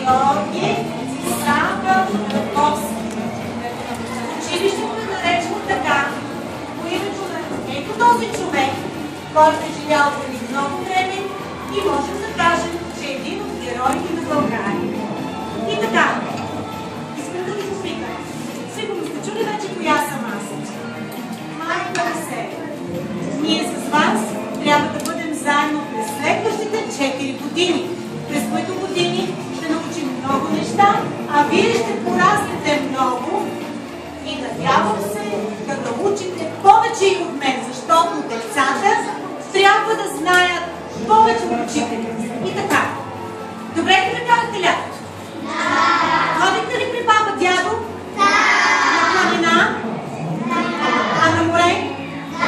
Георги Сава Раковски. Училището е наречено така по името на ето този човек, който е живял преди много време и можем да кажем, че е един от героите на България. И така, искам да ви попитам. Сигурно сте чули вече коя съм аз. Майка на себе. Ние с вас трябва да бъдем заедно през следващите 4 години, през които години ще научим много неща, а вие ще пораснете много и надявам се да научите повече и от мен, защото децата трябва да знаят повече от учителите. И така, добре ли прекарахте лятото? Да! Ходихте ли при баба, дядо? Да! На планина? Да! А на море? Да!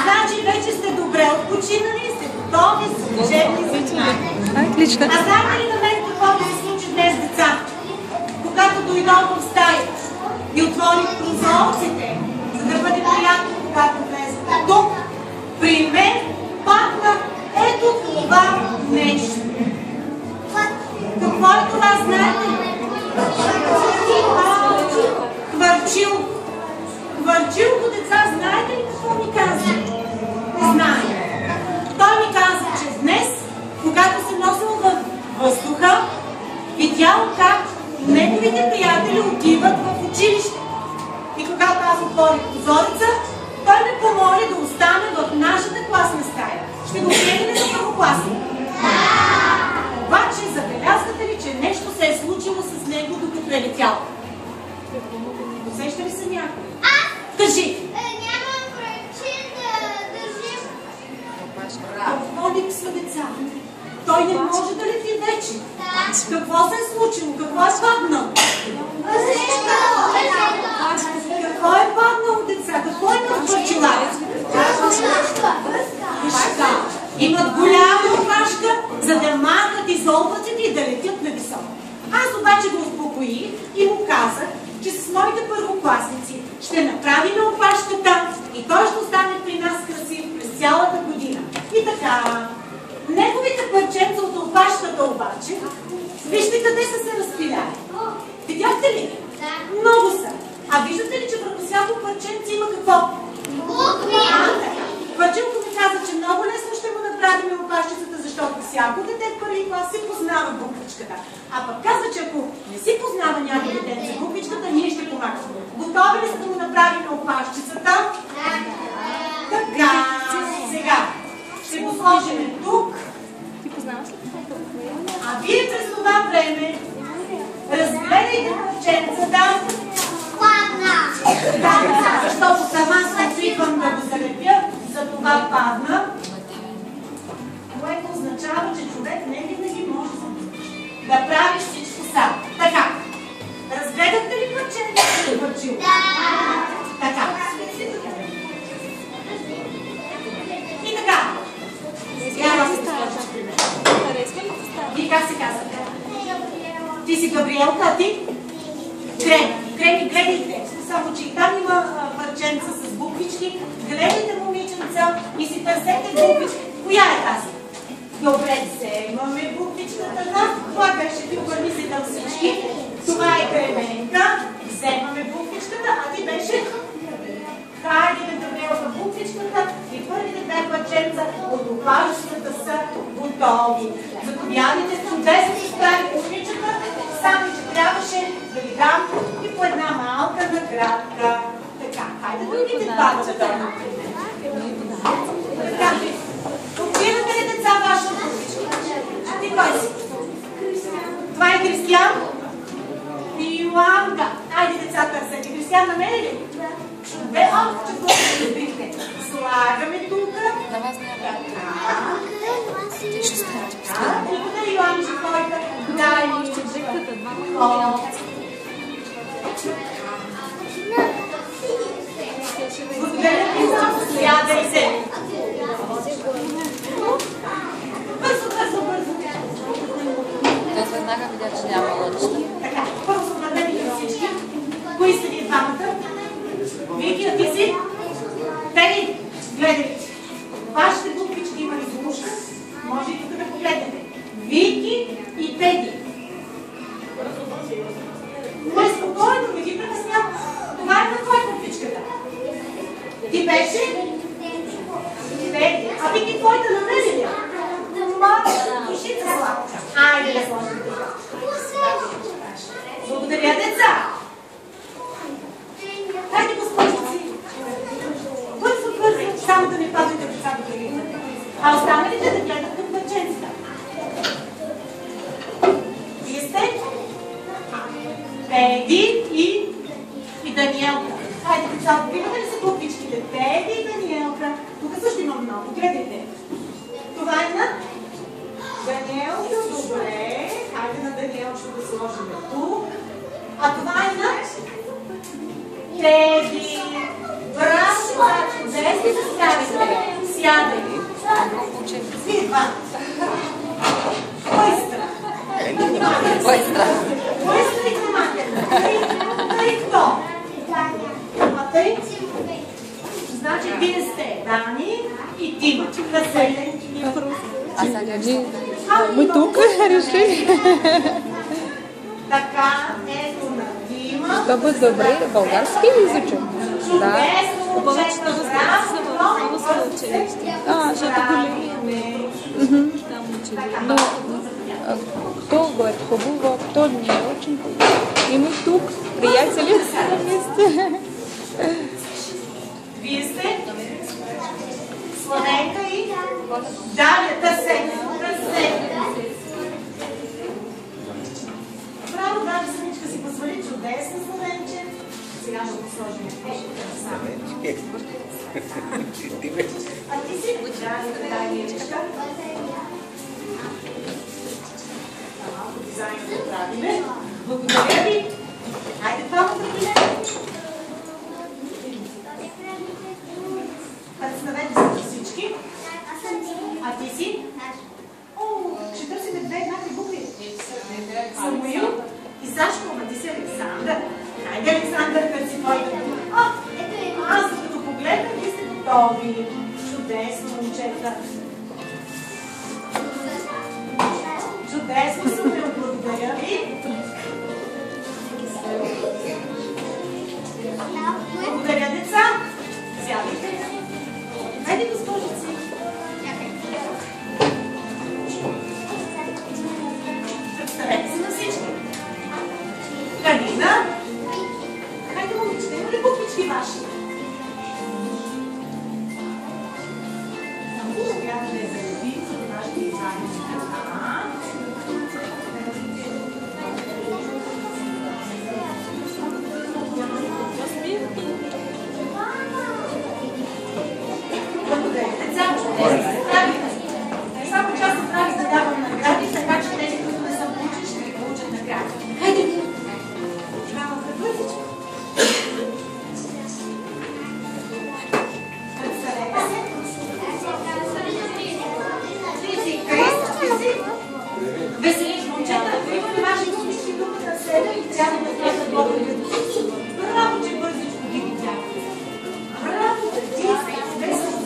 Значи вече сте добре отпочинали и сте готови с учебни занимания. А знаете ли на мен какво ми се случи днес, деца? Когато дойдох в стаята и отворих прозорците, за да бъде приятно, когато влезете тук, при мен пахна ето това нещо. Какво е това, знаете ли? Хвърчилко. Хвърчилко, деца, знаете ли какво ми каза? Не знае. Той ми каза, че днес, когато се носил във въздуха, видял как неговите приятели отиват в училище. И когато аз отворих прозореца, той ме помоли да остане в нашата класна стая. Ще го приемем за първокласник. Обаче, забелязвате ли, че нещо се е случило с него, докато е летял? Усеща ли се някой? Кажи! Нямам причин да държим. Какво липсва, деца? Той не може да лети вече. Какво се е случило? Какво е паднало? Какво е паднало, деца? Какво е надвърчила? Имат голяма опашка, за да махат из облаците и да летят на високо. Аз обаче го успокоих и му казах, че с моите първокласници ще направим опашката и той ще остане при нас красив през цялата година. И така, неговите парченца от опашката обаче, вижте къде са се разпиляли. Видяхте ли? Много са. А виждате ли, че върху всяко парченце има какво? Парченко ми каза, че много лесно ще му направим опашчицата, защото всяко дете в първи клас си познава буквичката. А пък каза, че ако не си познава някой дете за буквичката, ние ще помагаме. Готови ли сте да му направим опашчицата? Така, сега ще го сложим тук. А вие през това време разгледайте парченцата. Да, защото сама се опитвам да го залепя, за това падна, което означава, че човек не винаги може да прави всичко сам. Така, разгледахте ли парченцата или парчилко? Да! Така. И така. Сега се сложиш при мен. И как се казвате? Ти си Габриелка, а ти? Грени. Грени, гледайте. Само, че и там има парченца с буквички. Гледайте, момиченца, и си търсете буквички. Коя е тази? Добре, вземаме буквичката на. Това беше ти първисител всички. Това е Кременка. Вземаме буквичката, а ти беше... Хайде да Габриелка буквичката и първите две парченца от опашката са готови. Заповядайте чудесно справите момичета, само че трябваше да ви дам и по една малка наградка. Така, хайде другите два да дадем. Така, отбирате ли деца ваша буквичка? Ти кой си? Това е Кристиян? Йоанка. Айде деца търсете. Кристиян намери ли? Чуде, че го любите. Слагаме тук. На вас не е Ти ще ставате. Благодаря, Йоанче, който дай ми чужиката. Благодаря ви за сядайте. Бързо. Той веднага видя, че няма лъчета. Така, първо събрадете всички. Кои сте ви двамата? Вики, а ти си? Тери, гледайте. Вашите буквички има ли слушка? Може и тук да погледнете. Вики и Теди. Теди и Даниелка. Хайде, децата, имате ли са буквичките? Теди и Даниелка. Тук също има много. Гледайте. Това е на Даниелка. Добре. Хайде на Даниелчето да сложим тук. А това е на Теди. Браво, Сачо. Днес ли се справите? Сядай. Вие два. Кой е страх? Кой е страх? Кой е страх внимателно? Тъй кто? А тъй? Значи вие сте Дани и Дима. Василе. А сега Джи. Мы тук решили. Така, ето на Дима. Чтобы добре български изучим. Да. Чудесно, момчета, браво, Защото големи. Но кто говорит хубаво, кто не очень хубаво. И мы тук, приятели вместе. Вие сте Славенка и Даря, търсете. Браво, Даря, самичка си позволи, чудесно, Славенче. Сега ще го сложим. А ти си Даниелчка. Малко дизайн да правиме. Благодаря ви. Хайде, това му припилете. Представете се за всички. А ти си? О, ще търсите две еднакви букви. Самуил и Сашко, ама ти си Александър. Хайде, Александър, търси твоите. Аз като погледна, вие сте готови. Чудесно, момчета. Чудесно, Самуил, благодаря ви. Благодаря, деца. Сядайте. Хайде, госпожици. Представете се на всички. Галина. Хайде, момичета, има ли буквички ваши? Само трябва да я заявим за нашите издания. Само част от нас да давам награди, така че тези, които не са получили, ще ги получат награди. Хайде! Трябва да бързичко. Представете се. Крис. Веселиш, момчета, има ли ваши буквички тук на себе и трябва да влезат благодаря до всички? Браво, че бързичко ги видяхте. Браво, ти си весело.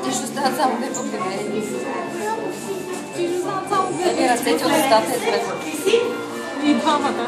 Ти ще остават само две покривени. Дали растете от устата и две. И двамата.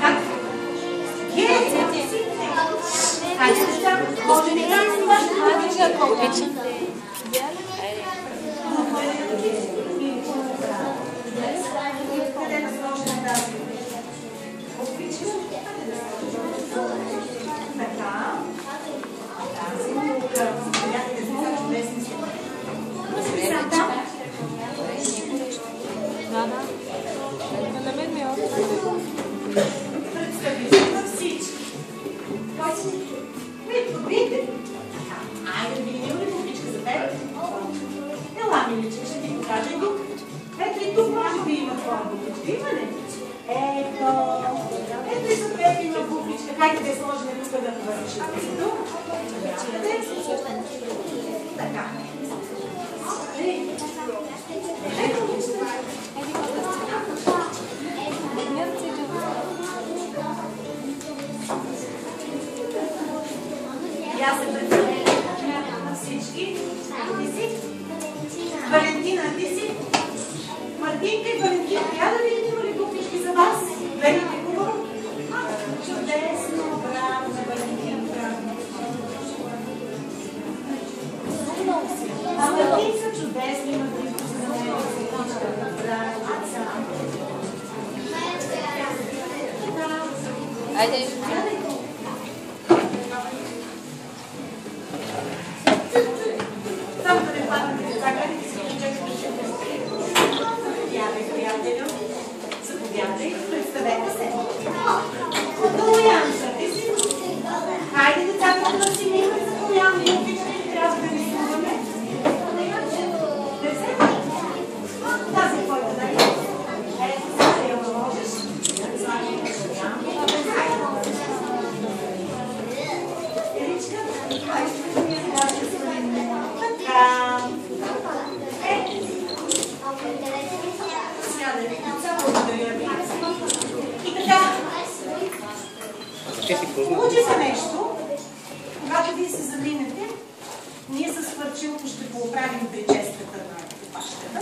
Айде, видим ли буквичка за теб? Ела, миличка, ще ти покажа и тук. Ето и тук може би има твоя буквичка. Има ли? Ето. Ето и за теб има буквичка. Хайде да я сложим тук да вършим. Тук. Така. Ето, момичета. И аз се представям на всички. Ти си? Валентина, ти си? Мартинка и Валентина, я да видим има ли буквички за вас? Верите хубаво? Чудесно, браво за Валентина, браво. Айде. Само да не падате деца, гледайте си ключето. Заповядай, приятелю. Заповядай, представете се. Калуян са, ти си. Хайде, децата, да си миле за Калуян. Ние обичаме, трябва да рисуваме. Деце? Тази който да е. Ето, сега я можеш. Слагай на Калуян. Еричка? Така. И така, получи се нещо, когато вие се заминете, ние с хвърчилко ще го оправим прическата на опашката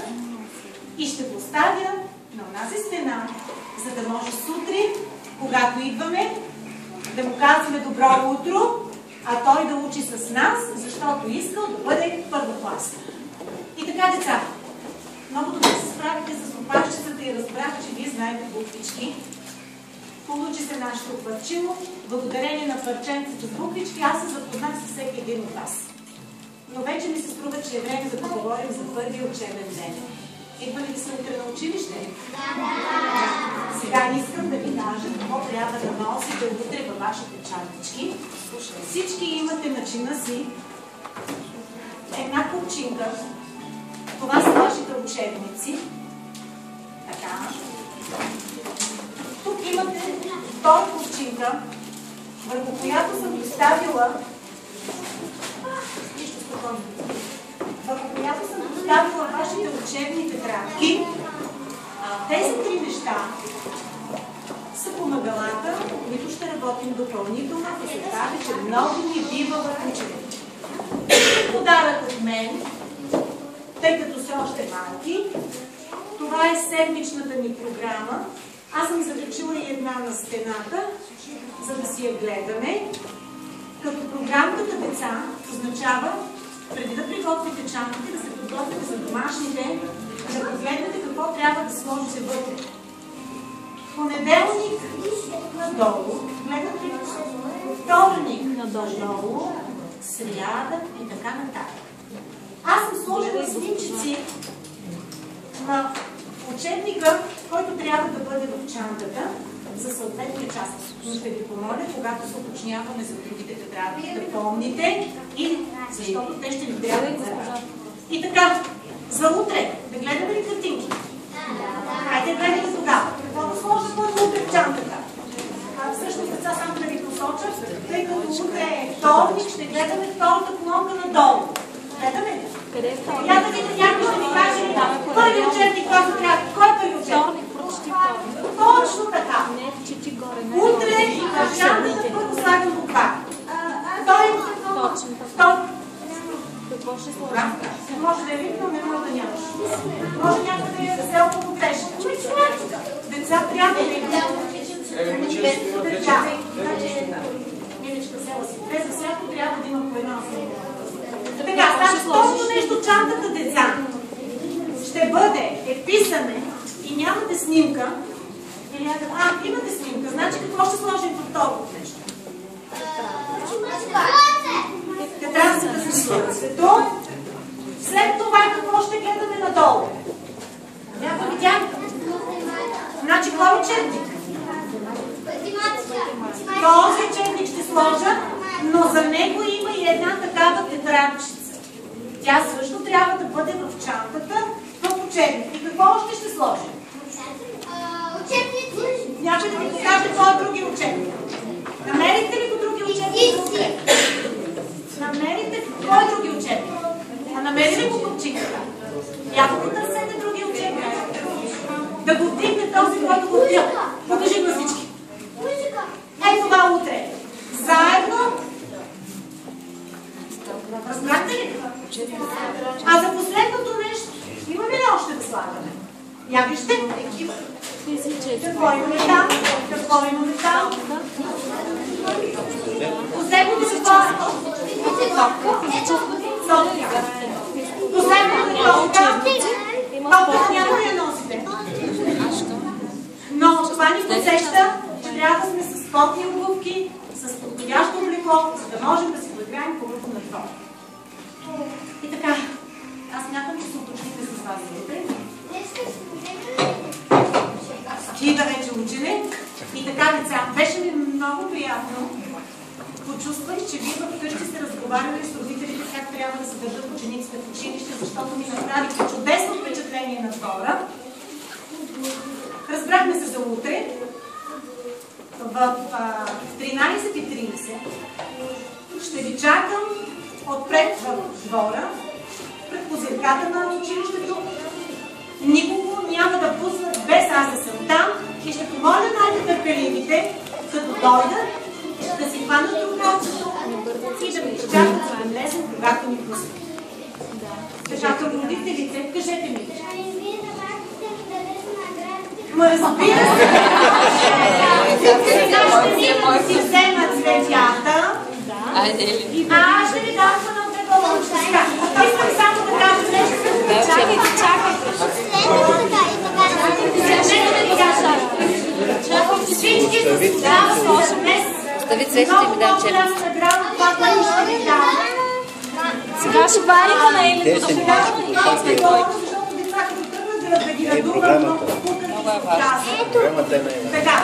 и ще го оставя на онази стена, за да може сутрин, когато идваме, да му казваме добро утро, а той да учи с нас, защото искал да бъде първокласен. И така, деца, много добре се справите с опашчицата и разбрах, че вие знаете буквички. Получи се нашето хвърчило. Благодарение на парченцето с буквички, аз се запознах с всеки един от вас. Но вече ми се струва, че е време да поговорим за първия учебен ден. Идвали ли сме утре на училище? Сега искам да ви кажа какво трябва да носите утре във вашите чантички. Всички имате на чина си една купчинка. Това са вашите учебници. Така. Тук имате втора купчинка, върху която съм поставила вашите учебни тетрадки. Тези три неща са помагалата, които ще работим допълнително, да се каже, че много ни бива в ученето. Подарък от мен, тъй като са още малки, това е седмичната ни програма. Аз съм залечила и една на стената, за да си я гледаме. Като програмката деца означава, преди да приготвите чантите, да се подготвите за домашните, да погледнете какво трябва да сложите вътре. Понеделник надолу, гледате вторник надолу, сряда и така нататък. Аз съм сложила снимчици на учебника, който трябва да бъде в чантата за съответния час. Ще ви помоля, когато се уточняваме за другите тетрадки, да помните, и защото те ще ви трябва да заражат. И така, за утре, да гледаме ли картинки? Хайде, гледайте тогава. Какво да сложа първо утре в чантата? Всъщност, деца, само да ви посоча, тъй като утре е вторник, ще гледаме втората колонка надолу. Гледаме ли? Къде е вторник? Я да видя, някой ще ми каже, първи учебник, който трябва. Кой е първи учебник? Вторник, прочети вторник. Точно така. Не, чети горе. Утре в чантата първо слагам буква. Той Точно така. Втор. Какво ще сложим? Може да е видно, не може да нямаш. Може някой да е взел по грешка. Деца трябва да видят. Деца. Миличка, села си. Те за всяко трябва да има по една снимка. Така, значи второто нещо чантата, деца, ще бъде писане и нямате снимка. Или имате снимка. Значи какво ще сложим във второто нещо? Тетрасата с слънцето. След това какво ще гледаме надолу? Някой видя? Значи кой учебник? Този учебник ще сложа, но за него има и една такава тетрадчица. Тя също трябва да бъде в чантата, в учебник. И какво още ще сложим? Учебници. Някой да ми покаже кой е други учебник. Намерихте ли го други учебник? Намерите кой е други учебник? А намери ли го купчинката? Яко го търсете други учебник? Да го вдигне този, който го вдига. Покажи на всички. Ей това утре. Заедно. Разбрахте ли? А за последното нещо, имаме ли още да слагаме? Я вижте. Какво имаме там? Какво имаме там? Последното какво? Последното какво? Топка няма да я носите. Но това ни посеща, че трябва да сме с спортни обувки, с подходящо облекло, за да можем да си поиграем по-ръчно на двора. И така, аз смятам, че се уточните с вас утре. Идва вече учене. И така, деца, беше ми много приятно. Почувствах, че вие вкъщи сте разговаряли с родителите как трябва да се държат учениците в училище, защото ми направихте чудесно впечатление на двора. Разбрахме се за утре. В 13:30 ще ви чакам отпред в двора, пред козирката на училището. Никого няма да пуснат без аз да съм там и ще помоля най-търпеливите, като дойдат, да си хванат рукавцето и да ми изчакат за да влезем, когато ни пуснат. Така към родителите, кажете ми. Ма разбира се! Сега ще си вземат цветята. Аз ще ви дам пънал балончета. Искам само да кажа нещо. Всички са си дава сложа днес. Много голяма награда, това, което ще ви дам. Сега ще варите на Елето да защото децата тръгнат да ги радуват, така,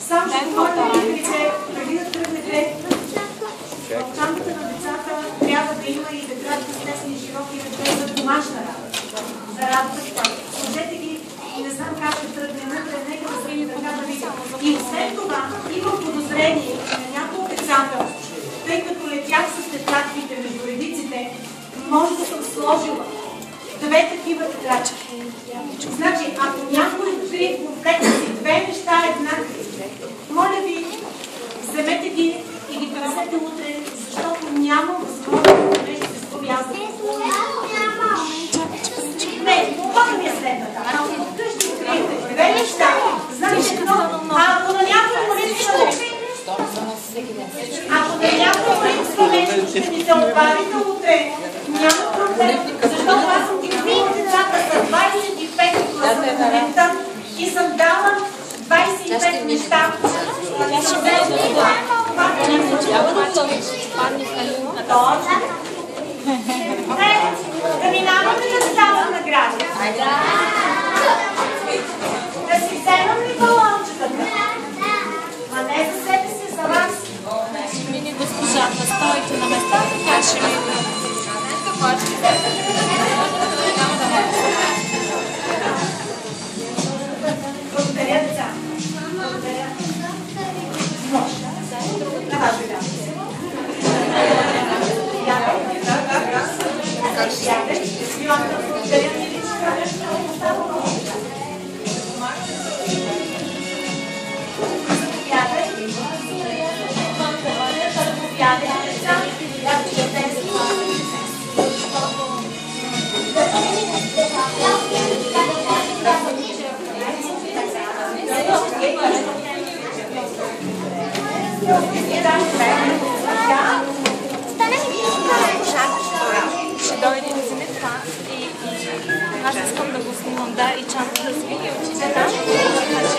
само ще говоря на родителите, преди да тръгнете, в чантата на децата трябва да има и тетрадки с тесни и широки ръце за домашна работа. За работа с това. Сложете ги и не знам как ще тръгне вътре, нека да се така да видя. И освен това, имам подозрение на някои от децата, тъй като летях с тетрадките между редиците, може да съм сложила две такива тетрадки. Значи, ако някой открие конкретно си две неща еднакви, моля ви, вземете ги и ги пренесете утре, защото няма възможност да нещо се сгуби. Аз да не, това ми е следната. Ако вкъщи откриете две неща, значи едно, ако на някой му липсва нещо, ако на някой му липсва нещо, ще ни се обадите утре. Няма проблем, защото аз съм дигнала децата за 25 класа в момента и съм дала 25 неща. Точно. Да минаваме да ставам награди. Да си вземам ли балончетата? А не за себе си, за вас. Ще мине госпожата. Стойте на местата, тя ще ми Благодаря, деца. Благодаря. На вас ви дам. ще дойде да вземе това и аз искам да го снимам, да, и чантата да се види очите там, значи